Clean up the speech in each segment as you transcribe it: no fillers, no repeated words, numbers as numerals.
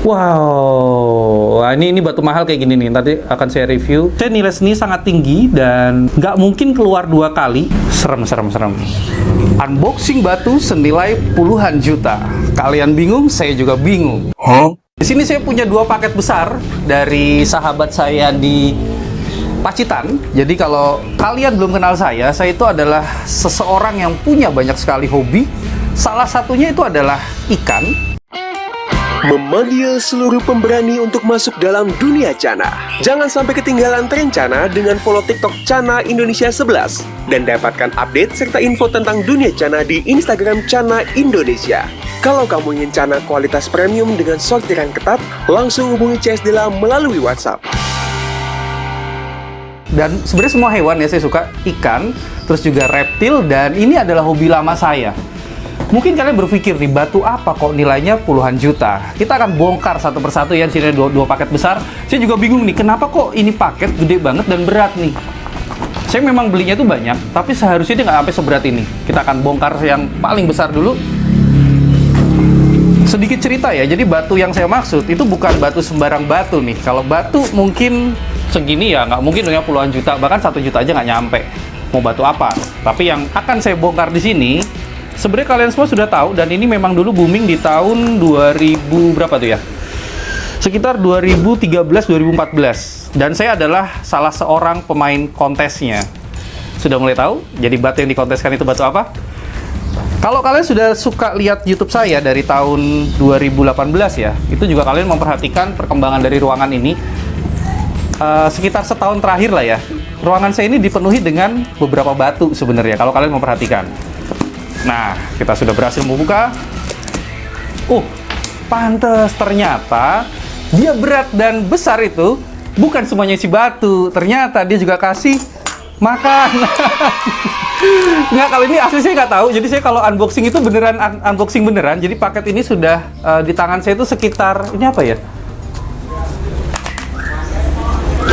Wow, ini batu mahal kayak gini nih. Nanti akan saya review. Saya nilai seni sangat tinggi dan nggak mungkin keluar 2 kali. Serem. Unboxing batu senilai puluhan juta. Kalian bingung, saya juga bingung. Di sini saya punya 2 paket besar dari sahabat saya di Pacitan. Jadi kalau kalian belum kenal saya itu adalah seseorang yang punya banyak sekali hobi. Salah satunya itu adalah ikan. Memanggil seluruh pemberani untuk masuk dalam dunia Cana. Jangan sampai ketinggalan tren Cana dengan follow TikTok Cana Indonesia 11 dan dapatkan update serta info tentang dunia Cana di Instagram Cana Indonesia. Kalau kamu ingin Cana kualitas premium dengan sortiran ketat, langsung hubungi CS Dela melalui WhatsApp. Dan sebenarnya semua hewan ya saya suka, ikan, terus juga reptil, dan ini adalah hobi lama saya. Mungkin kalian berpikir nih, batu apa kok nilainya puluhan juta? Kita akan bongkar satu persatu ya, di sini ada 2 paket besar. Saya juga bingung nih, kenapa kok ini paket gede banget dan berat nih? Saya memang belinya tuh banyak, tapi seharusnya dia nggak sampai seberat ini. Kita akan bongkar yang paling besar dulu. Sedikit cerita ya, jadi batu yang saya maksud itu bukan batu sembarang batu nih. Kalau batu mungkin segini ya, nggak mungkin punya puluhan juta, bahkan 1 juta aja nggak nyampe. Mau batu apa? Tapi yang akan saya bongkar di sini, sebenarnya kalian semua sudah tahu, dan ini memang dulu booming di tahun 2000 berapa tuh ya? Sekitar 2013-2014. Dan saya adalah salah seorang pemain kontesnya. Sudah mulai tahu? Jadi batu yang dikonteskan itu batu apa? Kalau kalian sudah suka lihat YouTube saya dari tahun 2018 ya, itu juga kalian memperhatikan perkembangan dari ruangan ini. Sekitar setahun terakhir lah ya, ruangan saya ini dipenuhi dengan beberapa batu sebenarnya, kalau kalian memperhatikan. Nah, kita sudah berhasil membuka. Pantes, ternyata dia berat dan besar itu bukan semuanya isi batu. Ternyata dia juga kasih makan. Nggak, kalau ini asli saya nggak tahu. Jadi saya kalau unboxing itu beneran unboxing beneran. Jadi paket ini sudah di tangan saya itu sekitar, ini apa ya?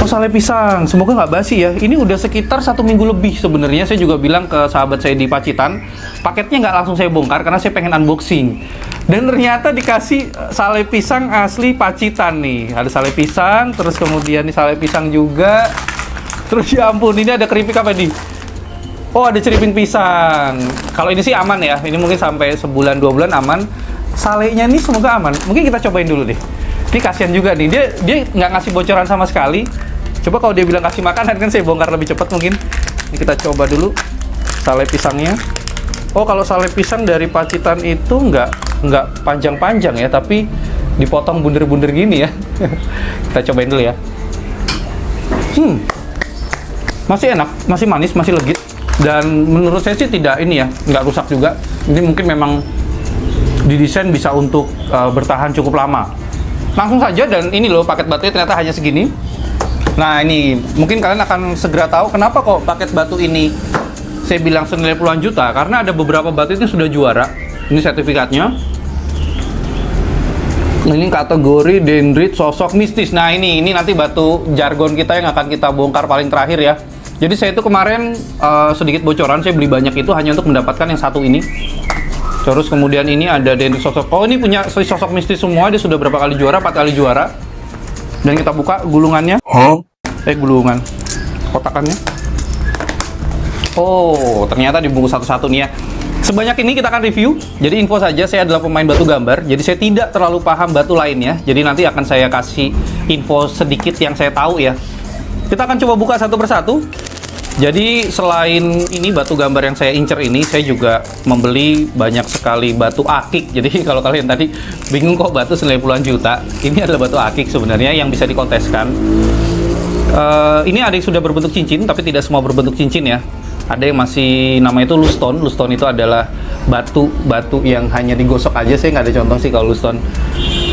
Sale pisang, semoga nggak basi ya. Ini udah sekitar 1 minggu lebih sebenarnya. Saya juga bilang ke sahabat saya di Pacitan, paketnya nggak langsung saya bongkar karena saya pengen unboxing. Dan ternyata dikasih sale pisang asli Pacitan nih. Ada sale pisang, terus kemudian nih sale pisang juga. Terus ya ampun, ini ada keripik apa nih? Oh, ada ceripin pisang. Kalau ini sih aman ya. Ini mungkin sampai sebulan 2 bulan aman. Salenya nih semoga aman. Mungkin kita cobain dulu deh. Ini kasihan juga nih. Dia nggak ngasih bocoran sama sekali. Coba kalau dia bilang kasih makanan kan saya bongkar lebih cepat mungkin. Ini kita coba dulu sale pisangnya. Oh, kalau sale pisang dari Pacitan itu nggak panjang-panjang ya, tapi dipotong bunder-bunder gini ya. Kita cobain dulu ya. Masih enak, masih manis, masih legit. Dan menurut saya sih tidak ini ya, nggak rusak juga. Ini mungkin memang didesain bisa untuk bertahan cukup lama. Langsung saja, dan ini loh paket batunya ternyata hanya segini. Nah, ini mungkin kalian akan segera tahu kenapa kok paket batu ini saya bilang senilai puluhan juta, karena ada beberapa batu itu sudah juara. Ini sertifikatnya. Ini kategori dendrit sosok mistis. Nah, ini nanti batu jargon kita yang akan kita bongkar paling terakhir ya. Jadi saya itu kemarin sedikit bocoran, saya beli banyak itu hanya untuk mendapatkan yang satu ini. Terus kemudian ini ada dendrit sosok. Oh, ini punya sosok mistis semua. Dia sudah berapa kali juara? 4 kali juara. Dan kita buka gulungannya. Gulungan kotakannya. Oh, ternyata dibungkus satu-satu nih ya. Sebanyak ini kita akan review. Jadi info saja, saya adalah pemain batu gambar. Jadi saya tidak terlalu paham batu lainnya. Jadi nanti akan saya kasih info sedikit yang saya tahu ya. Kita akan coba buka satu persatu. Jadi selain ini batu gambar yang saya incer ini, saya juga membeli banyak sekali batu akik. Jadi kalau kalian tadi bingung kok batu senilai puluhan juta, ini adalah batu akik sebenarnya yang bisa dikonteskan. Ini ada yang sudah berbentuk cincin, tapi tidak semua berbentuk cincin ya. Ada yang masih namanya itu luston. Luston itu adalah batu yang hanya digosok aja. Saya nggak ada contoh sih kalau luston.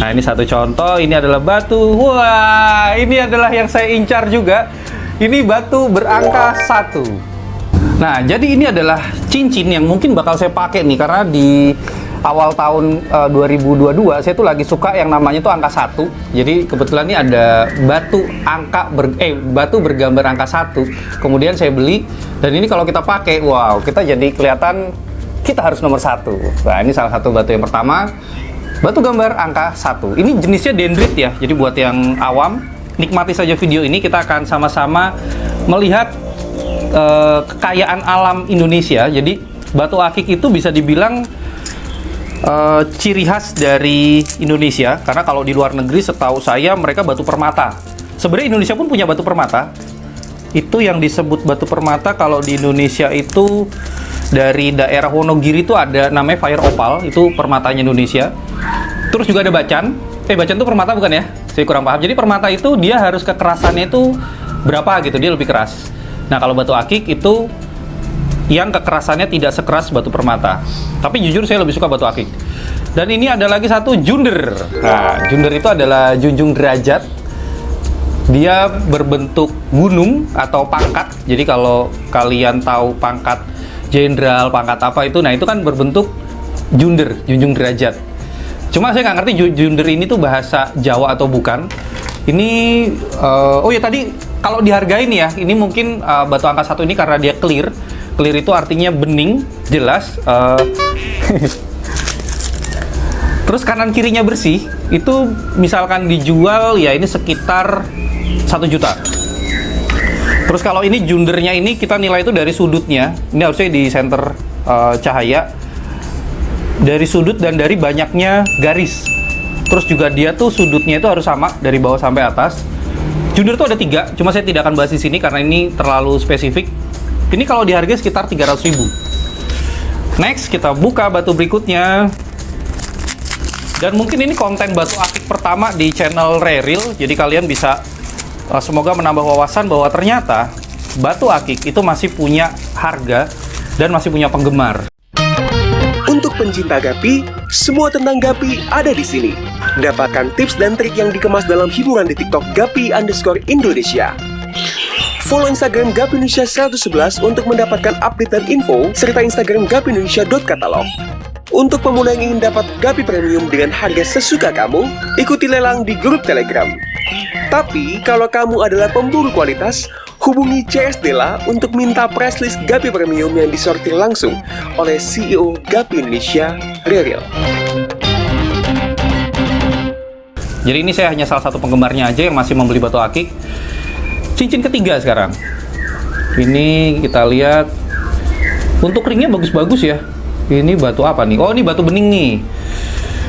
Nah, ini satu contoh. Ini adalah batu. Wah, ini adalah yang saya incar juga. Ini batu berangka 1. Nah, jadi ini adalah cincin yang mungkin bakal saya pakai nih, karena di awal tahun 2022 saya tuh lagi suka yang namanya tuh angka 1. Jadi kebetulan ini ada batu bergambar angka 1. Kemudian saya beli, dan ini kalau kita pakai, wow, kita jadi kelihatan kita harus nomor 1. Nah, ini salah satu batu yang pertama. Batu gambar angka 1. Ini jenisnya dendrit ya. Jadi buat yang awam, nikmati saja video ini. Kita akan sama-sama melihat kekayaan alam Indonesia. Jadi batu akik itu bisa dibilang ciri khas dari Indonesia. Karena kalau di luar negeri setahu saya mereka batu permata. Sebenarnya Indonesia pun punya batu permata. Itu yang disebut batu permata kalau di Indonesia itu dari daerah Wonogiri itu ada namanya Fire Opal, itu permatanya Indonesia. Terus juga ada bacan. Bacan itu permata bukan ya? Saya kurang paham. Jadi permata itu dia harus kekerasannya itu berapa gitu, dia lebih keras. Nah, kalau batu akik itu yang kekerasannya tidak sekeras batu permata. Tapi jujur saya lebih suka batu akik. Dan ini ada lagi satu junder. Nah, junder itu adalah junjung derajat. Dia berbentuk gunung atau pangkat. Jadi kalau kalian tahu pangkat jenderal, pangkat apa itu, nah itu kan berbentuk junder, junjung derajat. Cuma saya nggak ngerti junder ini tuh bahasa Jawa atau bukan. Ini, oh ya tadi kalau dihargain ya, ini mungkin batu angka 1 ini karena dia clear. Clear itu artinya bening, jelas. Terus kanan kirinya bersih, itu misalkan dijual ya ini sekitar 1 juta. Terus kalau ini jundernya ini kita nilai itu dari sudutnya. Ini harusnya di center cahaya. Dari sudut dan dari banyaknya garis. Terus juga dia tuh sudutnya itu harus sama dari bawah sampai atas. Junder tuh ada 3, cuma saya tidak akan bahas di sini karena ini terlalu spesifik. Ini kalau dihargai sekitar 300.000. Next, kita buka batu berikutnya. Dan mungkin ini konten batu akik pertama di channel Reril. Jadi kalian bisa semoga menambah wawasan bahwa ternyata batu akik itu masih punya harga dan masih punya penggemar. Untuk pencinta Gapi, semua tentang Gapi ada di sini. Dapatkan tips dan trik yang dikemas dalam hiburan di TikTok Gapi_Indonesia. Follow Instagram Gapi Indonesia 111 untuk mendapatkan update dan info, serta Instagram gapiindonesia.catalog. Untuk pemula yang ingin dapat Gapi Premium dengan harga sesuka kamu, ikuti lelang di grup Telegram. Tapi, kalau kamu adalah pemburu kualitas, hubungi CS Dela untuk minta price list Gapi Premium yang disortir langsung oleh CEO Gapi Indonesia, Reril. Jadi ini saya hanya salah satu penggemarnya aja yang masih membeli batu akik. Cincin ketiga sekarang. Ini kita lihat. Untuk ringnya bagus-bagus ya. Ini batu apa nih? Oh, ini batu bening nih.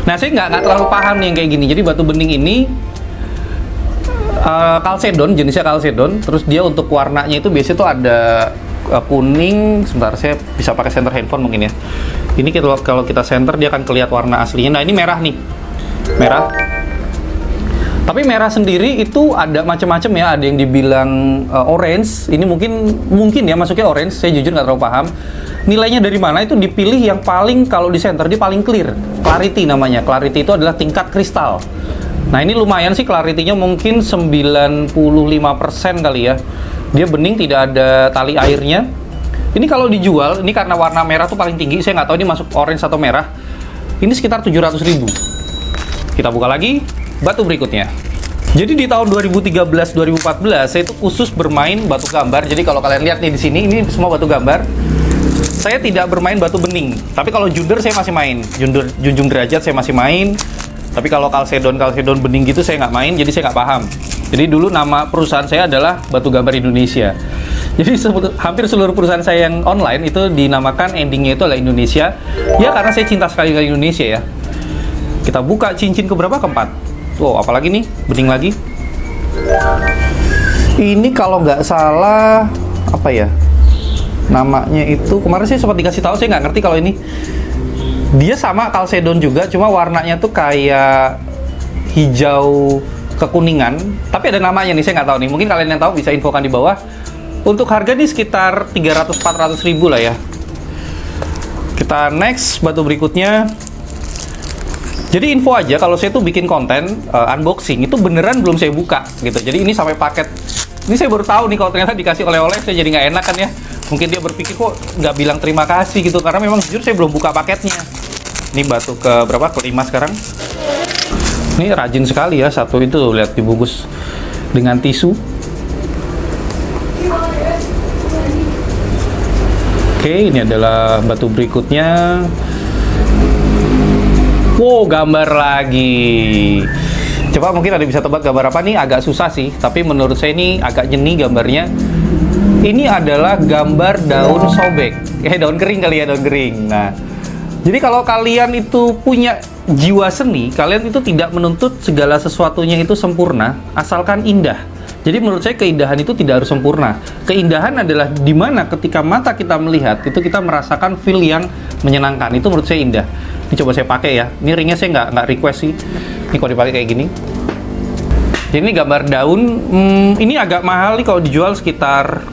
Nah, saya nggak terlalu paham nih yang kayak gini. Jadi batu bening ini kalsedon, jenisnya kalsedon. Terus dia untuk warnanya itu biasanya tuh ada kuning. Sebentar, saya bisa pakai senter handphone mungkin ya. Ini kalau kita center dia akan kelihatan warna aslinya. Nah, ini merah nih. Merah. Tapi merah sendiri itu ada macam-macam ya. Ada yang dibilang orange. Ini mungkin ya masuknya orange. Saya jujur nggak terlalu paham. Nilainya dari mana itu dipilih yang paling, kalau di center dia paling clear. Clarity namanya. Clarity itu adalah tingkat kristal. Nah, ini lumayan sih clarity-nya, mungkin 95% kali ya. Dia bening, tidak ada tali airnya. Ini kalau dijual, ini karena warna merah tuh paling tinggi. Saya nggak tahu ini masuk orange atau merah. Ini sekitar 700.000. Kita buka lagi batu berikutnya. Jadi di tahun 2013-2014 saya itu khusus bermain batu gambar. Jadi kalau kalian lihat nih di sini, ini semua batu gambar. Saya tidak bermain batu bening. Tapi kalau junder saya masih main. Junjung derajat saya masih main. Tapi kalau kalsedon bening gitu saya nggak main, jadi saya nggak paham. Jadi dulu nama perusahaan saya adalah Batu Gambar Indonesia. Jadi hampir seluruh perusahaan saya yang online itu dinamakan endingnya itu adalah Indonesia. Ya karena saya cinta sekali dengan Indonesia ya. Kita buka cincin keberapa? Keempat. Wow, apalagi nih? Bening lagi. Ini kalau nggak salah apa ya? Namanya itu kemarin saya sempat dikasih tahu, saya nggak ngerti kalau ini. Dia sama kalsedon juga, cuma warnanya tuh kayak hijau kekuningan. Tapi ada namanya nih, saya nggak tahu nih. Mungkin kalian yang tahu bisa infokan di bawah. Untuk harga nih sekitar 300-400 ribu lah ya. Kita next, batu berikutnya. Jadi info aja, kalau saya tuh bikin konten unboxing, itu beneran belum saya buka gitu. Jadi ini sampai paket. Ini saya baru tahu nih kalau ternyata dikasih oleh-oleh, saya jadi nggak enak kan ya. Mungkin dia berpikir kok nggak bilang terima kasih gitu, karena memang jujur saya belum buka paketnya. Ini batu ke berapa? Kelima sekarang. Ini rajin sekali ya, satu itu lihat dibungkus dengan tisu. Oke, ini adalah batu berikutnya. Wow, gambar lagi. Coba mungkin ada bisa tebak gambar apa nih? Agak susah sih, tapi menurut saya ini agak nyeni gambarnya. Ini adalah gambar daun sobek. Daun kering kali ya, daun kering. Nah, jadi kalau kalian itu punya jiwa seni, kalian itu tidak menuntut segala sesuatunya itu sempurna, asalkan indah. Jadi menurut saya keindahan itu tidak harus sempurna. Keindahan adalah di mana ketika mata kita melihat, itu kita merasakan feel yang menyenangkan. Itu menurut saya indah. Ini coba saya pakai ya. Ini ringnya saya nggak request sih. Ini kalau dipakai kayak gini. Jadi ini gambar daun. Ini agak mahal nih kalau dijual sekitar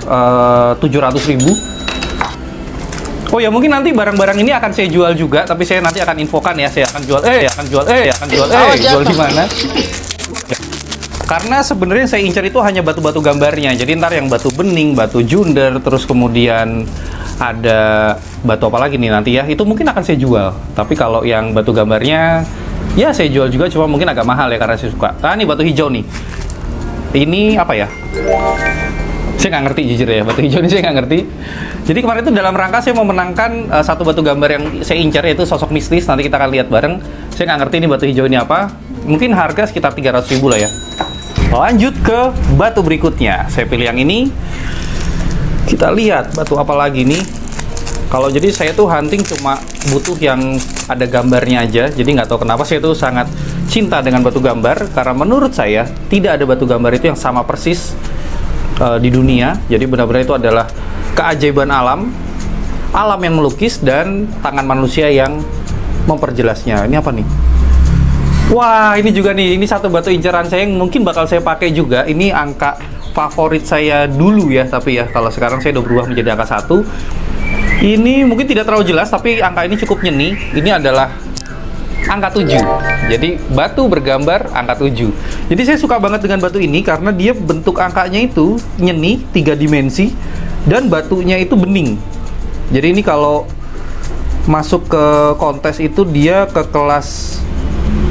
700.000. Oh ya, mungkin nanti barang-barang ini akan saya jual juga, tapi saya nanti akan infokan ya. Saya akan jual jual di mana? Karena sebenarnya yang saya incar itu hanya batu-batu gambarnya. Jadi ntar yang batu bening, batu junder, terus kemudian ada batu apa lagi nih nanti ya, itu mungkin akan saya jual. Tapi kalau yang batu gambarnya, ya saya jual juga, cuma mungkin agak mahal ya karena saya suka. Nah, ini batu hijau nih. Ini apa ya? Saya nggak ngerti jujur ya, batu hijau ini saya nggak ngerti. Jadi kemarin itu dalam rangka saya mau menangkan satu batu gambar yang saya incar, yaitu sosok mistis. Nanti kita akan lihat bareng. Saya nggak ngerti ini batu hijau ini apa. Mungkin harga sekitar 300.000 lah ya. Lanjut ke batu berikutnya. Saya pilih yang ini. Kita lihat batu apa lagi nih. Kalau jadi saya tuh hunting cuma butuh yang ada gambarnya aja. Jadi nggak tahu kenapa saya tuh sangat cinta dengan batu gambar. Karena menurut saya tidak ada batu gambar itu yang sama persis di dunia. Jadi benar-benar itu adalah keajaiban alam. Alam yang melukis dan tangan manusia yang memperjelasnya. Ini apa nih? Wah, ini juga nih, ini satu batu incaran saya yang mungkin bakal saya pakai juga. Ini angka favorit saya dulu ya, tapi ya kalau sekarang saya udah berubah menjadi angka 1. Ini mungkin tidak terlalu jelas, tapi angka ini cukup nyeni. Ini adalah angka 7. Jadi batu bergambar angka 7. Jadi saya suka banget dengan batu ini karena dia bentuk angkanya itu nyeni, 3 dimensi, dan batunya itu bening. Jadi ini kalau masuk ke kontes itu dia ke kelas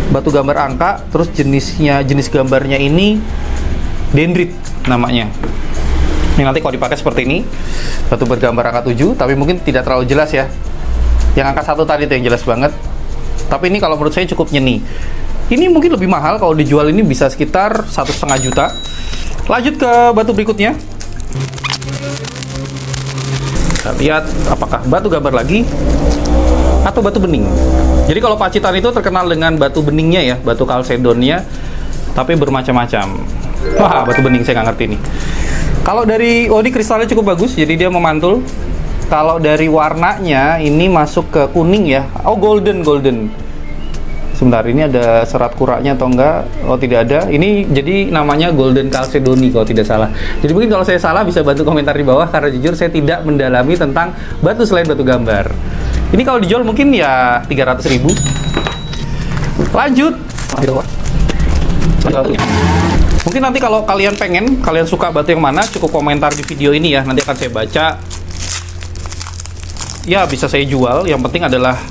batu gambar angka, terus jenis gambarnya ini dendrit namanya. Ini nanti kalau dipakai seperti ini, batu bergambar angka 7, tapi mungkin tidak terlalu jelas ya. Yang angka 1 tadi itu yang jelas banget. Tapi ini kalau menurut saya cukup nyeni. Ini mungkin lebih mahal, kalau dijual ini bisa sekitar 1,5 juta. Lanjut ke batu berikutnya. Kita lihat apakah batu gambar lagi atau batu bening. Jadi kalau Pacitan itu terkenal dengan batu beningnya ya, batu kalsedonnya, tapi bermacam-macam. Wah, batu bening saya nggak ngerti nih. Kalau dari, ini kristalnya cukup bagus, jadi dia memantul. Kalau dari warnanya, ini masuk ke kuning ya. Oh, golden. Sebentar, ini ada serat kuraknya atau enggak? Oh, tidak ada. Ini jadi namanya golden chalcedony kalau tidak salah. Jadi mungkin kalau saya salah bisa bantu komentar di bawah, karena jujur saya tidak mendalami tentang batu selain batu gambar. Ini kalau dijual mungkin ya 300.000. Lanjut. Mungkin nanti kalau kalian kalian suka batu yang mana, cukup komentar di video ini ya. Nanti akan saya baca. Ya, bisa saya jual. Yang penting adalah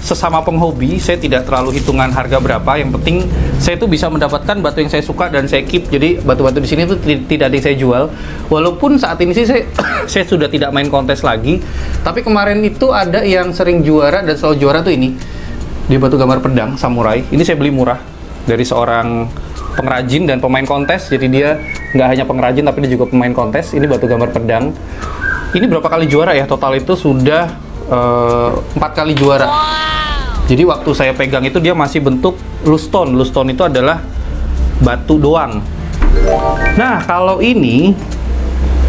sesama penghobi, saya tidak terlalu hitungan harga berapa. Yang penting saya tuh bisa mendapatkan batu yang saya suka dan saya keep. Jadi batu-batu di sini tuh tidak ada yang saya jual. Walaupun saat ini sih saya sudah tidak main kontes lagi. Tapi kemarin itu ada yang sering juara dan selalu juara tuh ini. Dia batu gambar pedang samurai. Ini saya beli murah dari seorang pengrajin dan pemain kontes. Jadi dia nggak hanya pengrajin tapi dia juga pemain kontes. Ini batu gambar pedang. Ini berapa kali juara ya? Total itu sudah 4 kali juara. Jadi waktu saya pegang itu dia masih bentuk loose stone. Loose stone itu adalah batu doang. Nah, kalau ini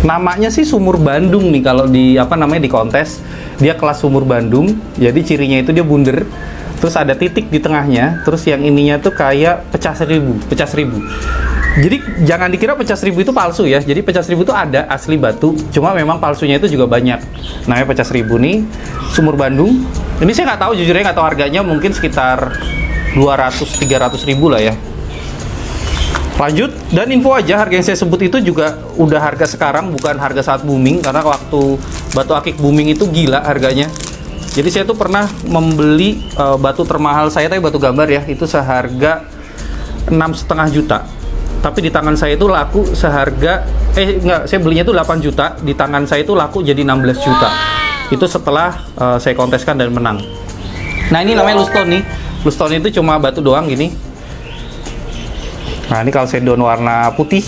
namanya sih Sumur Bandung nih kalau di di kontes. Dia kelas Sumur Bandung. Jadi cirinya itu dia bunder. Terus ada titik di tengahnya. Terus yang ininya tuh kayak pecah seribu. Jadi jangan dikira pecah seribu itu palsu ya. Jadi pecah seribu itu ada asli batu. Cuma memang palsunya itu juga banyak. Namanya pecah seribu nih. Sumur Bandung. Ini saya nggak tahu, jujurnya nggak tahu harganya, mungkin sekitar 200-300 ribu lah ya. Lanjut, dan info aja, harga yang saya sebut itu juga udah harga sekarang, bukan harga saat booming, karena waktu batu akik booming itu gila harganya. Jadi saya tuh pernah membeli batu termahal saya, tapi batu gambar ya, itu seharga 6,5 juta. Tapi di tangan saya itu laku seharga, saya belinya tuh 8 juta, di tangan saya itu laku jadi 16 juta. Itu setelah saya konteskan dan menang. Nah, ini namanya loose stone nih. Bluestone itu cuma batu doang gini. Nah, ini Chalcedon warna putih.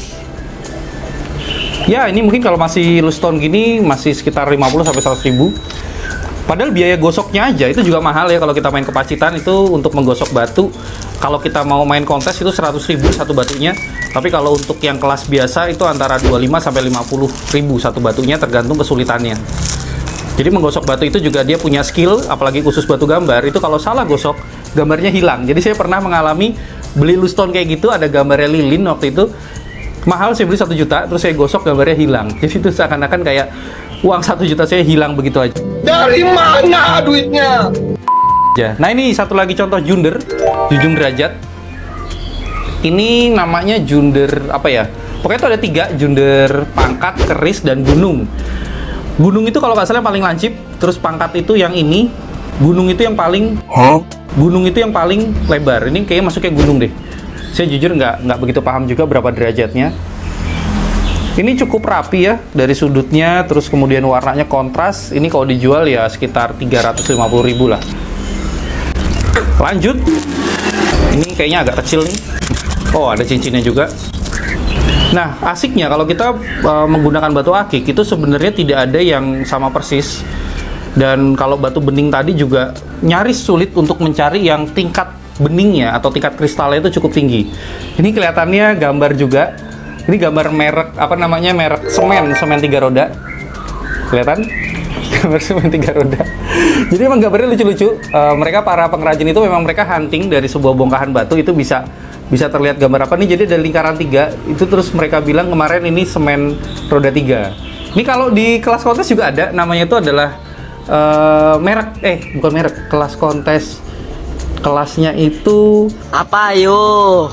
Ya, ini mungkin kalau masih bluestone gini masih sekitar 50 sampai 100 ribu. Padahal biaya gosoknya aja itu juga mahal ya kalau kita main ke Pacitan itu untuk menggosok batu. Kalau kita mau main kontes itu 100 ribu satu batunya. Tapi kalau untuk yang kelas biasa itu antara 25 sampai 50 ribu satu batunya tergantung kesulitannya. Jadi menggosok batu itu juga dia punya skill, apalagi khusus batu gambar. Itu kalau salah gosok, gambarnya hilang. Jadi saya pernah mengalami beli bluestone kayak gitu, ada gambarnya lilin waktu itu. Mahal, saya beli 1 juta, terus saya gosok gambarnya hilang. Jadi itu seakan-akan kayak uang 1 juta saya hilang begitu aja. Dari mana duitnya? Nah, ini satu lagi contoh junder, junjung derajat. Ini namanya junder apa ya? Pokoknya itu ada 3, junder pangkat, keris, dan gunung. Gunung itu kalau nggak salah yang paling lancip, terus pangkat itu yang ini, gunung itu yang paling gunung itu yang paling lebar. Ini kayaknya masuknya gunung deh. Saya jujur nggak begitu paham juga berapa derajatnya. Ini cukup rapi ya dari sudutnya, terus kemudian warnanya kontras. Ini kalau dijual ya sekitar 350 ribu lah. Lanjut. Ini kayaknya agak kecil nih. Oh, ada cincinnya juga. Nah, asiknya kalau kita menggunakan batu akik itu sebenarnya tidak ada yang sama persis. Dan kalau batu bening tadi juga nyaris sulit untuk mencari yang tingkat beningnya atau tingkat kristalnya itu cukup tinggi. Ini kelihatannya gambar juga. Ini gambar merek apa namanya, merek semen 3 roda. Kelihatan? Gambar semen 3 roda. Jadi emang gambarnya lucu-lucu. Mereka para pengrajin itu memang mereka hunting dari sebuah bongkahan batu itu bisa terlihat gambar apa nih. Jadi ada lingkaran 3 itu, terus mereka bilang kemarin ini semen roda 3. Ini kalau di kelas kontes juga ada, namanya itu adalah bukan merek, kelas kontes. Kelasnya itu Apa yo?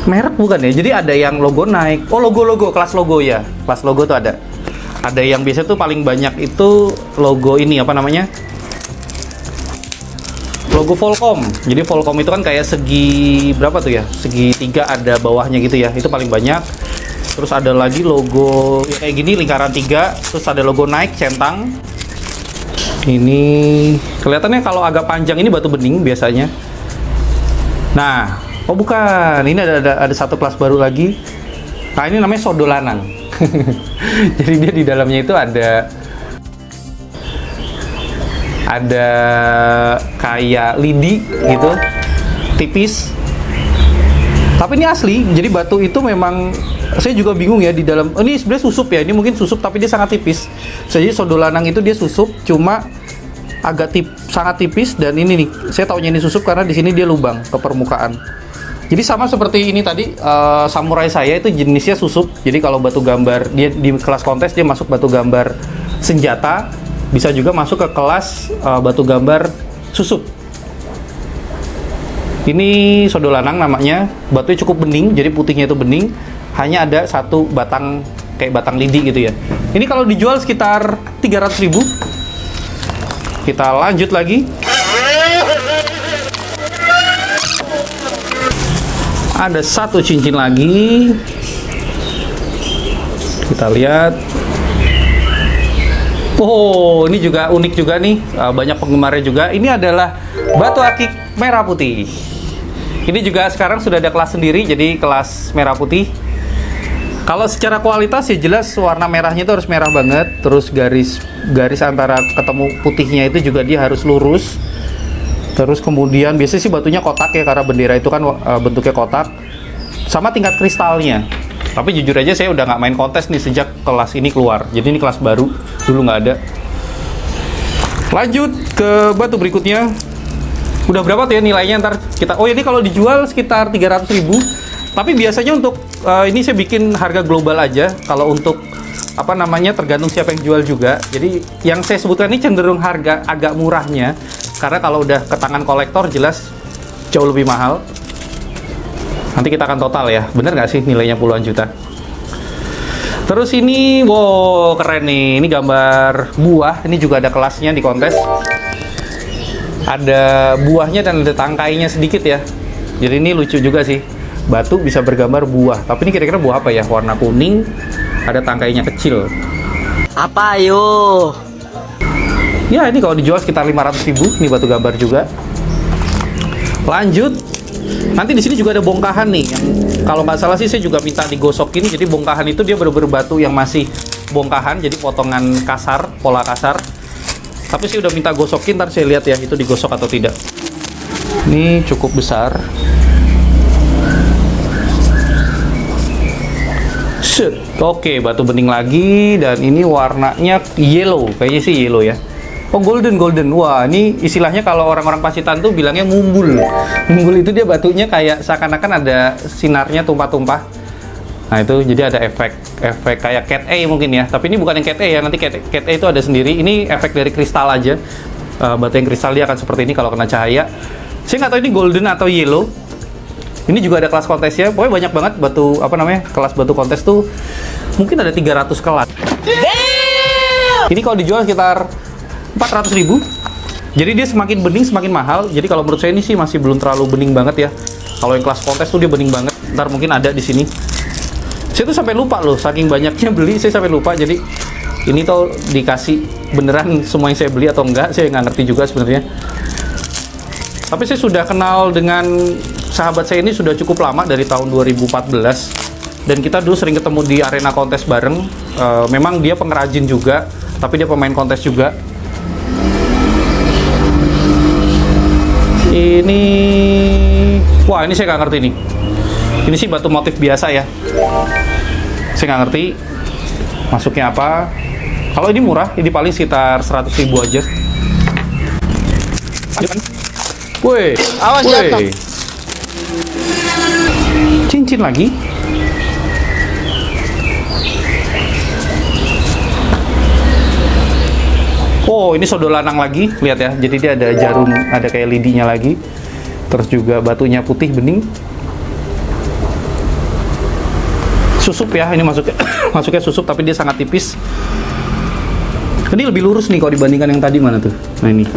merek bukan ya? Jadi ada yang logo Nike. Oh, logo kelas logo ya. Kelas logo tuh ada. Ada yang biasa tuh paling banyak itu logo ini apa namanya? Logo Volcom. Jadi Volcom itu kan kayak segi berapa tuh ya? Segi 3 ada bawahnya gitu ya. Itu paling banyak. Terus ada lagi logo ya kayak gini lingkaran 3, terus ada logo Nike centang. Ini kelihatannya kalau agak panjang ini batu bening biasanya. Nah, oh bukan. Ini ada satu kelas baru lagi. Nah, ini namanya sodolanang. Jadi dia di dalamnya itu ada kayak lidi gitu, tipis. Tapi ini asli. Jadi batu itu memang saya juga bingung ya di dalam. Ini sebenarnya susup ya. Ini mungkin susup tapi dia sangat tipis. Jadi sodolanang itu dia susup, cuma agak sangat tipis. Dan ini nih, saya taunya ini susup karena di sini dia lubang ke permukaan. Jadi sama seperti ini tadi, samurai saya itu jenisnya susup. Jadi kalau batu gambar dia di kelas kontes dia masuk batu gambar senjata, bisa juga masuk ke kelas batu gambar susup. Ini sodolanang namanya, batunya cukup bening, jadi putihnya itu bening, hanya ada satu batang kayak batang lidi gitu ya. Ini kalau dijual sekitar 300 ribu. Kita lanjut lagi. Ada satu cincin lagi. Kita lihat. Oh, ini juga unik juga nih, banyak penggemarnya juga. Ini adalah batu akik merah putih. Ini juga sekarang sudah ada kelas sendiri, jadi kelas merah putih. Kalau secara kualitas ya jelas warna merahnya itu harus merah banget. Terus garis antara ketemu putihnya itu juga dia harus lurus. Terus kemudian biasanya sih batunya kotak ya, karena bendera itu kan bentuknya kotak. Sama tingkat kristalnya. Tapi jujur aja saya udah nggak main kontes nih sejak kelas ini keluar. Jadi ini kelas baru, dulu nggak ada. Lanjut ke batu berikutnya. Udah berapa tuh ya nilainya ntar kita. Oh ini kalau dijual sekitar 300 ribu. Tapi biasanya untuk ini saya bikin harga global aja. Kalau untuk apa namanya tergantung siapa yang jual juga. Jadi yang saya sebutkan ini cenderung harga agak murahnya. Karena kalau udah ke tangan kolektor jelas jauh lebih mahal. Nanti kita akan total ya. Bener nggak sih nilainya puluhan juta? Terus ini, wow keren nih. Ini gambar buah. Ini juga ada kelasnya di kontes. Ada buahnya dan ada tangkainya sedikit ya. Jadi ini lucu juga sih. Batu bisa bergambar buah. Tapi ini kira-kira buah apa ya? Warna kuning. Ada tangkainya kecil. Apa yo? Ya ini kalau dijual sekitar 500 ribu. Ini batu gambar juga. Lanjut. Nanti di sini juga ada bongkahan nih, yang kalau nggak salah sih saya juga minta digosokin. Jadi bongkahan itu dia bener-bener batu yang masih bongkahan, jadi potongan kasar, pola kasar. Tapi saya udah minta gosokin, ntar saya lihat ya itu digosok atau tidak. Ini cukup besar. Set. Oke, batu bening lagi, dan ini warnanya yellow, kayaknya sih yellow ya. Oh, golden. Wah, ini istilahnya kalau orang-orang Pacitan tuh bilangnya mumbul. Mumbul itu dia batunya kayak seakan-akan ada sinarnya tumpah-tumpah. Nah, itu jadi ada efek kayak cat eye mungkin ya. Tapi ini bukan yang cat eye ya, nanti cat eye itu ada sendiri. Ini efek dari kristal aja. Batu yang kristal dia akan seperti ini kalau kena cahaya. Saya nggak tahu ini golden atau yellow. Ini juga ada kelas kontesnya. Pokoknya banyak banget batu, kelas batu kontes tuh mungkin ada 300 kelas. Ini kalau dijual sekitar 400.000. Jadi dia semakin bening semakin mahal. Jadi kalau menurut saya ini sih masih belum terlalu bening banget ya. Kalau yang kelas kontes tuh dia bening banget. Ntar mungkin ada di sini. Saya tuh sampai lupa loh, saking banyaknya beli saya sampai lupa. Jadi ini tuh dikasih beneran semua yang saya beli atau enggak, saya nggak ngerti juga sebenarnya. Tapi saya sudah kenal dengan sahabat saya ini sudah cukup lama, dari tahun 2014. Dan kita dulu sering ketemu di arena kontes bareng. Memang dia pengrajin juga, tapi dia pemain kontes juga. Ini, wah ini saya nggak ngerti nih. Ini sih batu motif biasa ya. Saya nggak ngerti masuknya apa. Kalau ini murah, ini paling sekitar 100.000 aja. Woi, Awas jatuh. Cincin lagi. Oh, ini sodo lanang lagi, lihat ya. Jadi dia ada jarum, ada kayak lidinya lagi. Terus juga batunya putih bening. Susup ya, ini masuknya susup tapi dia sangat tipis. Ini lebih lurus nih kalau dibandingkan yang tadi, mana tuh. Nah ini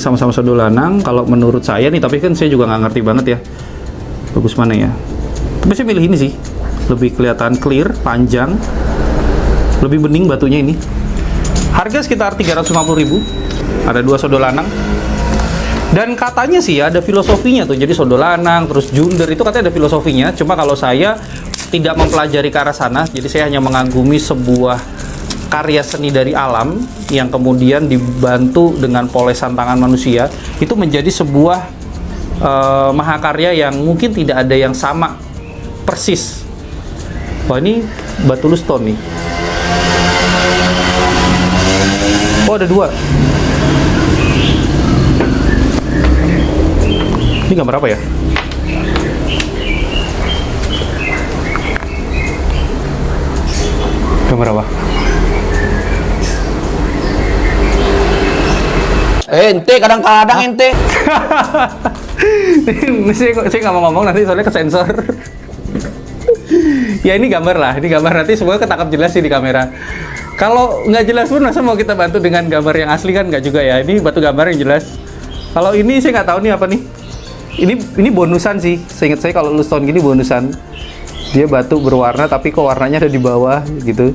sama-sama sodo lanang. Kalau menurut saya nih, tapi kan saya juga nggak ngerti banget ya. Bagus mana ya? Tapi saya pilih ini sih, lebih kelihatan clear, panjang, lebih bening batunya ini. Harga sekitar 350.000. Ada 2 sodo lanang. Dan katanya sih ada filosofinya tuh. Jadi sodo lanang, terus junder itu katanya ada filosofinya. Cuma kalau saya tidak mempelajari ke arah sana, jadi saya hanya mengagumi sebuah karya seni dari alam yang kemudian dibantu dengan polesan tangan manusia. Itu menjadi sebuah mahakarya yang mungkin tidak ada yang sama persis. Wah, ini batu luston nih. Oh, ada 2. Ini gambar apa ya? Gambar apa? Ente kadang-kadang ente. Saya nggak mau ngomong nanti soalnya kesensor. Ya ini gambar lah, ini gambar nanti semoga ketangkap jelas sih di kamera. Kalau nggak jelas pun masa mau kita bantu dengan gambar yang asli kan nggak juga ya. Ini batu gambar yang jelas. Kalau ini saya nggak tahu nih apa nih. Ini bonusan sih. Seingat saya kalau luston gini bonusan. Dia batu berwarna tapi kok warnanya ada di bawah gitu.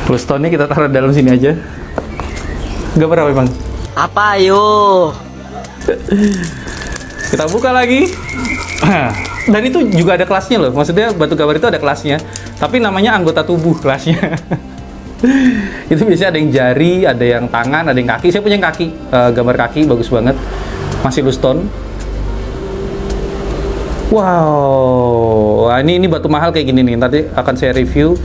Lustonnya kita taruh dalam sini aja. Gambar apa bang? Apa ayo? Kita buka lagi. Dan itu juga ada kelasnya loh. Maksudnya batu gambar itu ada kelasnya. Tapi namanya anggota tubuh kelasnya. Itu biasanya ada yang jari, ada yang tangan, ada yang kaki. Saya punya yang kaki, gambar kaki bagus banget. Masih luston. Wow, wah, ini batu mahal kayak gini nih. Nanti akan saya review.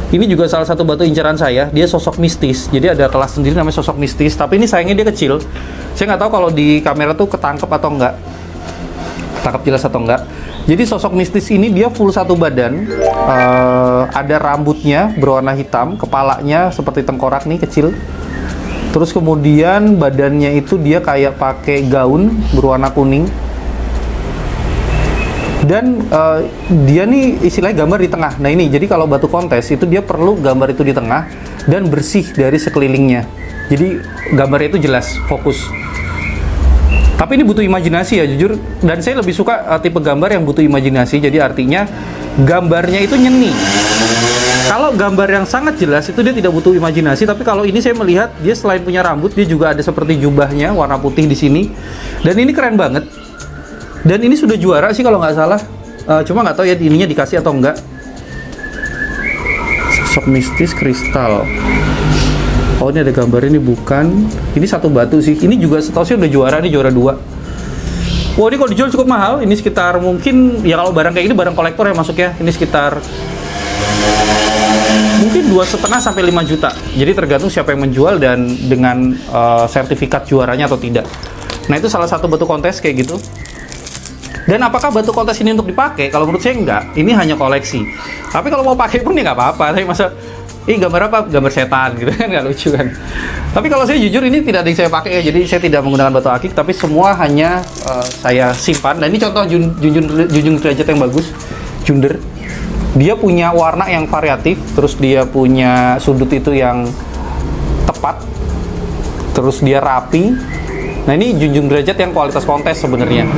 Ini juga salah satu batu incaran saya. Dia sosok mistis. Jadi ada kelas sendiri namanya sosok mistis. Tapi ini sayangnya dia kecil. Saya nggak tahu kalau di kamera tuh ketangkep atau enggak. Tangkap jelas atau enggak. Jadi sosok mistis ini dia full satu badan. Ada rambutnya berwarna hitam. Kepalanya seperti tengkorak nih kecil. Terus kemudian badannya itu dia kayak pakai gaun berwarna kuning. Dan dia nih istilahnya gambar di tengah. Nah ini, jadi kalau batu kontes itu dia perlu gambar itu di tengah dan bersih dari sekelilingnya. Jadi gambarnya itu jelas, fokus. Tapi ini butuh imajinasi ya jujur. Dan saya lebih suka tipe gambar yang butuh imajinasi. Jadi artinya gambarnya itu nyeni. Kalau gambar yang sangat jelas itu dia tidak butuh imajinasi, tapi kalau ini saya melihat dia selain punya rambut, dia juga ada seperti jubahnya warna putih di sini. Dan ini keren banget. Dan ini sudah juara sih kalau nggak salah. Cuma nggak tahu ya ininya dikasih atau enggak. Sosok mistis kristal. Oh, ini ada gambar ini bukan. Ini satu batu sih. Ini juga setahu saya udah juara, ini juara 2. Wah, ini kalau dijual cukup mahal. Ini sekitar mungkin ya kalau barang kayak ini barang kolektor ya masuknya. Ini sekitar mungkin 2,5 sampai 5 juta. Jadi tergantung siapa yang menjual dan dengan sertifikat juaranya atau tidak. Nah, itu salah satu batu kontes kayak gitu. Dan apakah batu kontes ini untuk dipakai? Kalau menurut saya enggak. Ini hanya koleksi. Tapi kalau mau pakai pun ya nggak apa-apa. Tapi masa gambar apa? Gambar setan gitu kan, nggak lucu kan. Tapi kalau saya jujur ini tidak ada yang saya pakai ya. Jadi saya tidak menggunakan batu akik, tapi semua hanya saya simpan. Dan ini contoh junjung derajat yang bagus, Junder. Dia punya warna yang variatif, terus dia punya sudut itu yang tepat, terus dia rapi. Nah, ini junjung derajat yang kualitas kontes sebenarnya.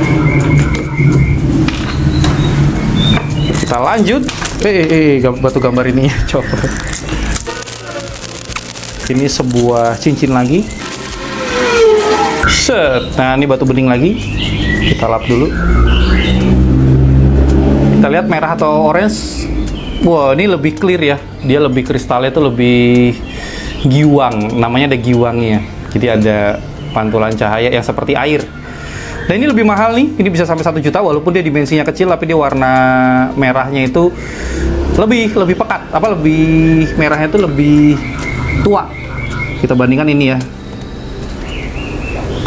Kita lanjut. Batu gambar ini coba. Ini sebuah cincin lagi. Set. Nah, ini batu bening lagi. Kita lap dulu. Kita lihat merah atau orange. Wah, ini lebih clear ya. Dia lebih kristalnya itu lebih giwang. Namanya ada giwangnya. Jadi ada pantulan cahaya yang seperti air. Dan ini lebih mahal nih. Ini bisa sampai 1 juta walaupun dia dimensinya kecil, tapi dia warna merahnya itu lebih pekat. Lebih merahnya itu lebih tua. Kita bandingkan ini ya.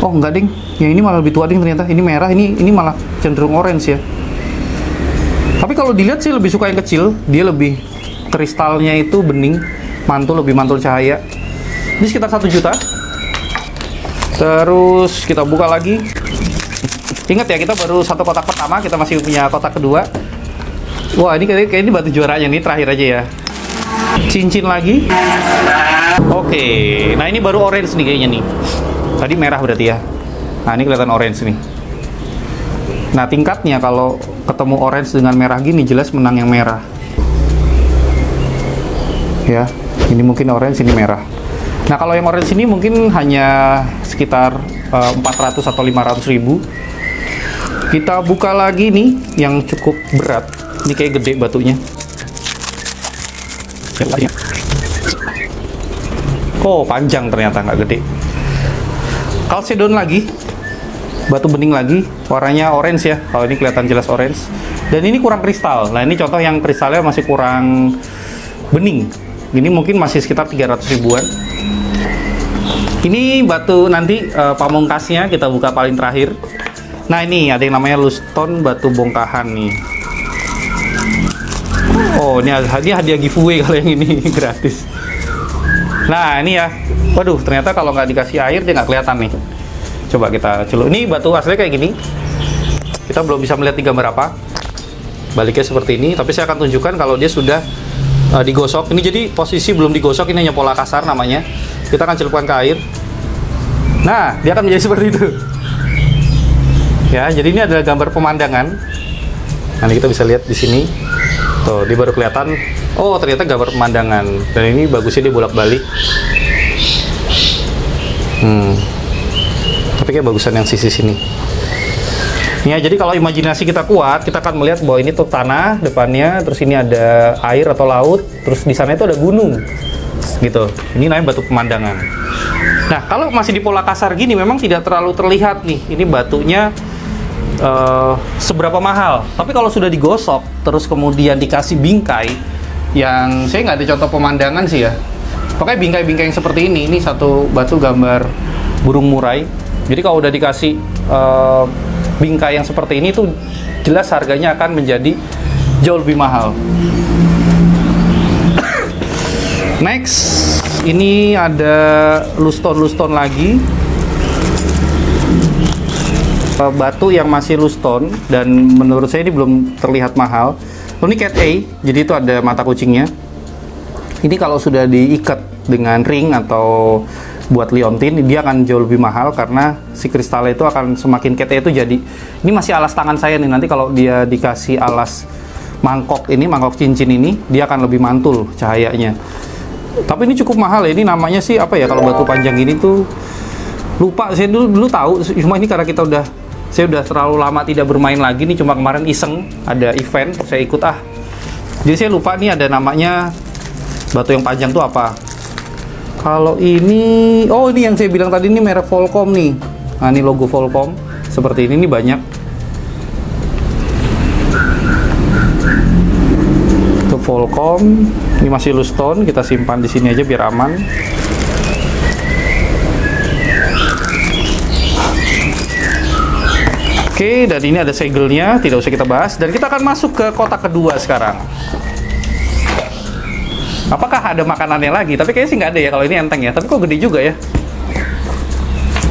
Oh, enggak, ding. Yang ini malah lebih tua, ding, ternyata. Ini merah, ini malah cenderung orange ya. Tapi kalau dilihat sih lebih suka yang kecil. Dia lebih kristalnya itu bening, lebih mantul cahaya. Ini sekitar 1 juta. Terus kita buka lagi. Ingat ya, kita baru satu kotak pertama, kita masih punya kotak kedua. Wah, ini kayak ini batu juaranya nih, terakhir aja ya. Cincin lagi. Oke, nah ini baru orange nih kayaknya nih. Tadi merah berarti ya. Nah, ini kelihatan orange nih. Nah, tingkatnya kalau ketemu orange dengan merah gini, jelas menang yang merah. Ya, ini mungkin orange, ini merah. Nah, kalau yang orange ini mungkin hanya sekitar 400 atau 500 ribu. Kita buka lagi nih, yang cukup berat. Ini kayak gede batunya. Oh, panjang ternyata, nggak gede. Chalcedon lagi. Batu bening lagi, warnanya orange ya. Kalau ini kelihatan jelas orange. Dan ini kurang kristal. Nah, ini contoh yang kristalnya masih kurang bening. Ini mungkin masih sekitar 300 ribuan. Ini batu nanti pamungkasnya kita buka paling terakhir. Nah, ini ada yang namanya Luston batu bongkahan nih. Oh, ini hadiah giveaway kalau yang ini gratis. Nah, ini ya. Waduh, ternyata kalau nggak dikasih air dia nggak kelihatan nih. Coba kita celup. Ini batu aslinya kayak gini. Kita belum bisa melihat di gambar apa. Baliknya seperti ini. Tapi saya akan tunjukkan kalau dia sudah digosok. Ini jadi posisi belum digosok. Ini hanya pola kasar namanya. Kita akan celupkan ke air. Nah, dia akan menjadi seperti itu. Ya, jadi ini adalah gambar pemandangan. Nanti kita bisa lihat di sini. Tuh, dia baru kelihatan. Oh, ternyata gambar pemandangan. Dan ini bagusnya dia bolak-balik. Tapi kayak bagusan yang sisi sini. Ya, jadi kalau imajinasi kita kuat, kita akan melihat bahwa ini tuh tanah depannya, terus ini ada air atau laut, terus di sana itu ada gunung. Gitu. Ini namanya batu pemandangan. Nah, kalau masih di pola kasar gini memang tidak terlalu terlihat nih. Ini batunya seberapa mahal. Tapi kalau sudah digosok, terus kemudian dikasih bingkai, yang saya nggak ada contoh pemandangan sih ya. Pokoknya bingkai-bingkai yang seperti ini satu batu gambar burung murai. Jadi kalau udah dikasih bingkai yang seperti ini tuh jelas harganya akan menjadi jauh lebih mahal. Next, ini ada luston lagi. Batu yang masih luston dan menurut saya ini belum terlihat mahal. Ini cat A, jadi itu ada mata kucingnya. Ini kalau sudah diikat dengan ring atau buat liontin, dia akan jauh lebih mahal karena si kristalnya itu akan semakin cat A itu jadi. Ini masih alas tangan saya nih, nanti kalau dia dikasih alas mangkok cincin ini, dia akan lebih mantul cahayanya. Tapi ini cukup mahal ya, ini namanya sih apa ya, kalau batu panjang ini tuh lupa, saya dulu tahu, cuma ini karena saya udah terlalu lama tidak bermain lagi nih, cuma kemarin iseng ada event, saya ikut jadi saya lupa nih ada namanya batu yang panjang tuh apa. Kalau ini, oh ini yang saya bilang tadi, ini merek Volcom nih. Nah ini logo Volcom seperti ini nih, banyak. Itu Volcom, ini masih loose stone, kita simpan di sini aja biar aman. Oke, dan ini ada segelnya, tidak usah kita bahas. Dan kita akan masuk ke kotak kedua sekarang. Apakah ada makanannya lagi? Tapi kayaknya sih nggak ada ya, kalau ini enteng ya. Tapi kok gede juga ya?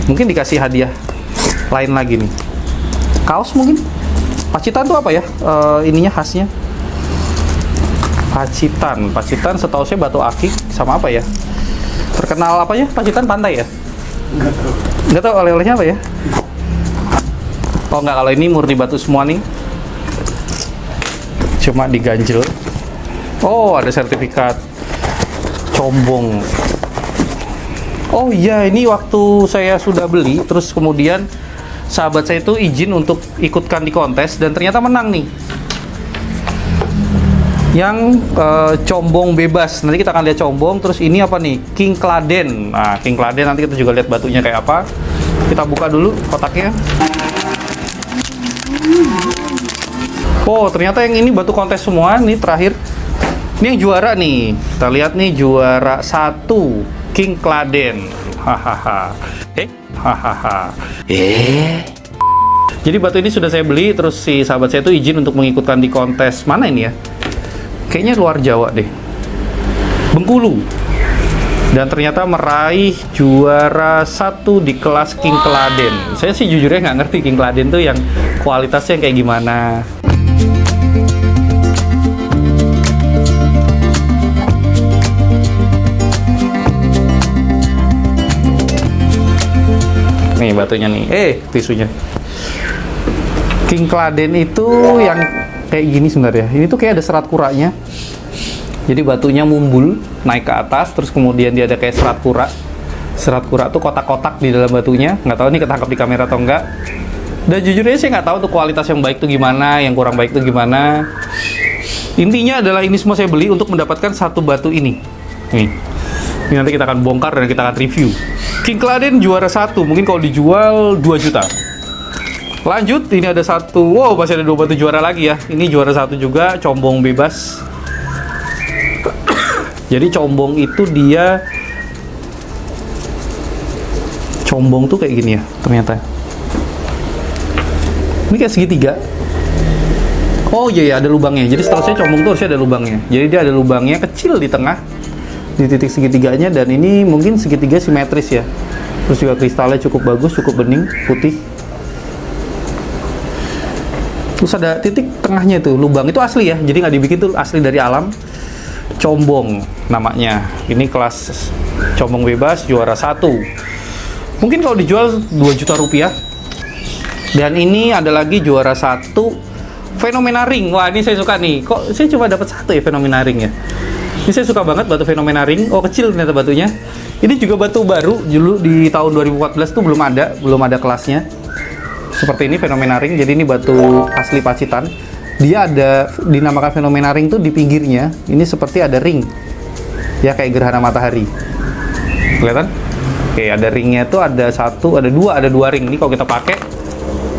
Mungkin dikasih hadiah lain lagi nih. Kaos mungkin? Pacitan tuh apa ya? Ininya khasnya. Pacitan setahu saya batu akik sama apa ya? Terkenal apa ya? Pacitan pantai ya? Nggak tahu oleh-olehnya apa ya? Oh nggak, kalau ini murni batu semua nih. Cuma diganjel. Oh, ada sertifikat combong. Oh iya, ini waktu saya sudah beli, terus kemudian sahabat saya itu izin untuk ikutkan di kontes, dan ternyata menang nih. Yang combong bebas. Nanti kita akan lihat combong. Terus ini apa nih? King Kladen. Nah, King Kladen nanti kita juga lihat batunya kayak apa. Kita buka dulu kotaknya. Oh, ternyata yang ini batu kontes semua. Nih terakhir. Ini yang juara nih. Kita lihat nih, juara 1 King Kladen. Hahaha. Hahaha. Jadi batu ini sudah saya beli, terus si sahabat saya itu izin untuk mengikutkan di kontes. Mana ini ya? Kayaknya luar Jawa deh. Bengkulu. Dan ternyata meraih juara 1 di kelas King Kladen. Saya sih jujurnya nggak ngerti King Kladen tuh yang kualitasnya kayak gimana. Nih batunya nih, tisunya. King Kladen itu yang kayak gini sebenarnya. Ini tuh kayak ada serat kuranya. Jadi batunya mumbul naik ke atas, terus kemudian dia ada kayak serat kura. Serat kura tuh kotak-kotak di dalam batunya. Nggak tahu nih ketangkap di kamera atau enggak. Dan jujurnya saya nggak tahu tuh kualitas yang baik tuh gimana, yang kurang baik tuh gimana. Intinya adalah ini semua saya beli untuk mendapatkan satu batu ini. Nih. Ini nanti kita akan bongkar dan kita akan review. King Kladen juara 1, mungkin kalau dijual 2 juta. Lanjut, ini ada satu. Wow, masih ada 2 batu juara lagi ya. Ini juara 1 juga, combong bebas. Jadi combong itu dia, combong tuh kayak gini ya ternyata. Ini kayak segitiga. Oh iya, ada lubangnya. Jadi setelah saya combong tuh harusnya ada lubangnya. Jadi dia ada lubangnya kecil di tengah, di titik segitiganya, dan ini mungkin segitiga simetris ya. Terus juga kristalnya cukup bagus, cukup bening, putih. Terus ada titik tengahnya itu, lubang itu asli ya, jadi nggak dibikin, tuh asli dari alam. Combong namanya. Ini kelas combong bebas juara 1. Mungkin kalau dijual 2 juta rupiah. Dan ini ada lagi juara 1 fenomena ring. Wah, ini saya suka nih. Kok saya cuma dapat 1 ya fenomena ring ya? Ini saya suka banget batu fenomena ring. Oh, kecil ternyata batunya. Ini juga batu baru, dulu di tahun 2014 tuh belum ada kelasnya. Seperti ini fenomena ring. Jadi ini batu asli Pacitan. Dia ada dinamakan fenomena ring tuh di pinggirnya. Ini seperti ada ring. Ya kayak gerhana matahari. Kelihatan? Oke, ada ringnya tuh ada 1, ada 2 ring. Ini kalau kita pakai,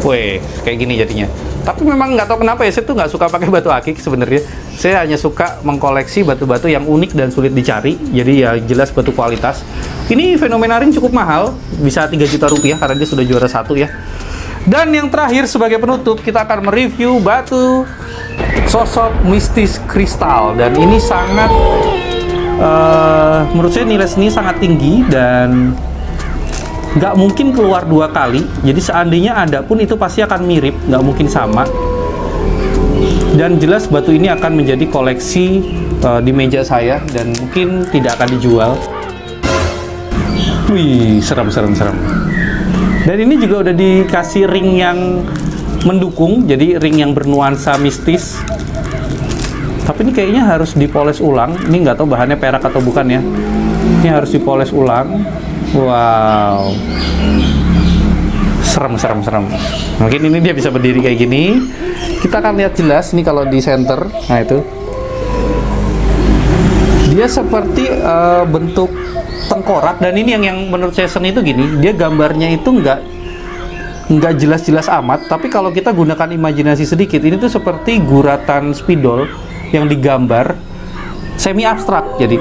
weh, kayak gini jadinya. Tapi memang nggak tahu kenapa ya, saya tuh nggak suka pakai batu akik sebenarnya. Saya hanya suka mengkoleksi batu-batu yang unik dan sulit dicari. Jadi ya jelas batu kualitas. Ini fenomena ring cukup mahal, bisa 3 juta rupiah karena dia sudah juara 1 ya. Dan yang terakhir sebagai penutup, kita akan mereview batu sosok mistis kristal. Dan ini sangat, menurut saya nilai seni sangat tinggi dan nggak mungkin keluar 2 kali. Jadi seandainya ada pun itu pasti akan mirip, nggak mungkin sama. Dan jelas batu ini akan menjadi koleksi di meja saya dan mungkin tidak akan dijual. Wih, serem. Dan ini juga udah dikasih ring yang mendukung, jadi ring yang bernuansa mistis. Tapi ini kayaknya harus dipoles ulang. Ini nggak tahu bahannya perak atau bukan ya. Ini harus dipoles ulang. Wow. Serem. Mungkin ini dia bisa berdiri kayak gini. Kita akan lihat jelas nih kalau di center. Nah itu. Dia seperti bentuk tengkorak, dan ini yang menurut saya seni itu gini. Dia gambarnya itu nggak jelas-jelas amat, tapi kalau kita gunakan imajinasi sedikit, ini tuh seperti guratan spidol yang digambar semi abstrak. Jadi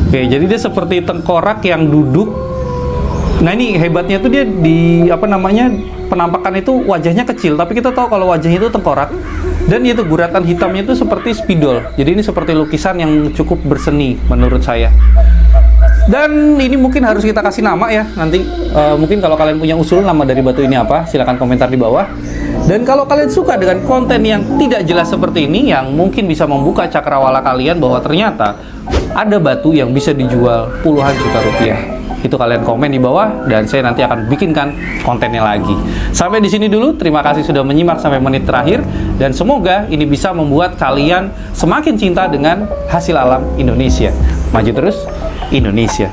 oke, jadi dia seperti tengkorak yang duduk. Nah ini hebatnya tuh dia di penampakan itu wajahnya kecil, tapi kita tahu kalau wajahnya itu tengkorak, dan itu guratan hitamnya itu seperti spidol. Jadi ini seperti lukisan yang cukup berseni menurut saya. Dan ini mungkin harus kita kasih nama ya nanti. Mungkin kalau kalian punya usul nama dari batu ini apa, silahkan komentar di bawah. Dan kalau kalian suka dengan konten yang tidak jelas seperti ini, yang mungkin bisa membuka cakrawala kalian bahwa ternyata ada batu yang bisa dijual puluhan juta rupiah, itu kalian komen di bawah dan saya nanti akan bikinkan kontennya lagi. Sampai di sini dulu, terima kasih sudah menyimak sampai menit terakhir, dan semoga ini bisa membuat kalian semakin cinta dengan hasil alam Indonesia. Maju terus Indonesia.